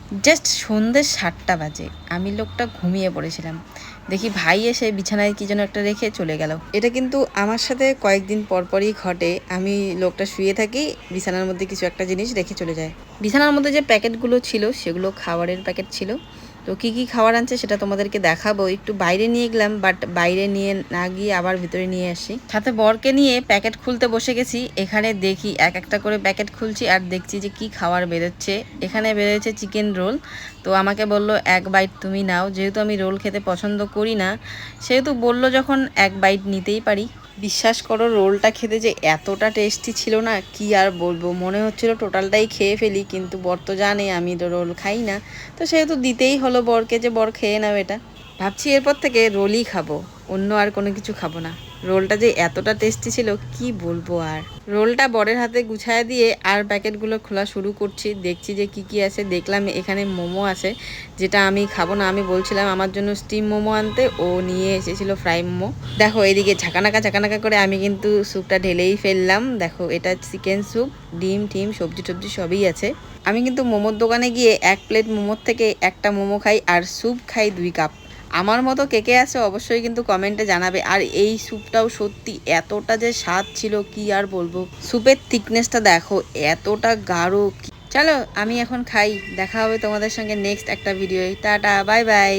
Just সন্ধ্যে 7টা বাজে, আমি লোকটা ঘুমিয়ে পড়েছিলাম। দেখি ভাই এসে বিছানায় কি যেন একটা রেখে চলে গেল। এটা কিন্তু আমার সাথে কয়েকদিন পরপরই ঘটে। আমি লোকটা শুয়ে থাকি, বিছানার মধ্যে কিছু একটা জিনিস রেখে চলে যায়। বিছানার মধ্যে যে প্যাকেটগুলো ছিল সেগুলো খাবারের প্যাকেট ছিল। তো কি কি খাবার আনছে সেটা তোমাদেরকে দেখাবো। একটু বাইরে নিয়ে গেলাম, বাট বাইরে নিয়ে না গিয়ে আবার ভিতরে নিয়ে আসি। সাথে বরকে নিয়ে প্যাকেট খুলতে বসে গেছি। এখানে দেখি এক একটা করে প্যাকেট খুলছি আর দেখছি যে কি খাবার বেরোচ্ছে। এখানে বেরোচ্ছে চিকেন রোল। তো আমাকে বলল এক বাইট তুমি নাও, যেহেতু আমি রোল খেতে পছন্দ করি না, সেহেতু বলল যখন এক বাইট নিতেই পারি। বিশ্বাস করো, রোলটা খেতে যে এতটা টেস্টি ছিল না, কি আর বলবো। মনে হচ্ছিল টোটালটাই খেয়ে ফেলি, কিন্তু বর তো জানে আমি তো রোল খাই না, তো সেহেতু দিতেই হলো বরকে, যে বর খেয়ে নাও এটা। ভাবছি এরপর থেকে রোলই খাবো, অন্য আর কোনো কিছু খাবো না। রোলটা যে এতটা টেস্টি ছিল কি বলবো আর। রোলটা বরের হাতে গুছায় দিয়ে আর প্যাকেটগুলো খোলা শুরু করছি। দেখছি যে কি কি আছে। দেখলাম এখানে মোমো আছে, যেটা আমি খাবো না। আমি বলছিলাম আমার জন্য স্টিম মোমো আনতে, ও নিয়ে এসেছিল ফ্রাই মোমো। দেখো এদিকে ঝাঁকানাকা ঝাঁকানাকা করে আমি কিন্তু স্যুপটা ঢেলেই ফেললাম। দেখো এটা চিকেন স্যুপ, ডিম টিম সবজি টবজি সবই আছে। আমি কিন্তু মোমোর দোকানে গিয়ে এক প্লেট মোমোর থেকে একটা মোমো খাই আর স্যুপ খাই 2 কাপ। আমার মতো কে কে আছে অবশ্যই কিন্তু কমেন্টে জানাবে। আর এই স্যুপটাও সত্যি এতটা যে স্বাদ ছিল কি আর বলবো। স্যুপের থিকনেসটা দেখো, এতটা গাঢ়। চলো আমি এখন খাই, দেখা হবে তোমাদের সঙ্গে নেক্সট একটা ভিডিও। Tata, bye bye.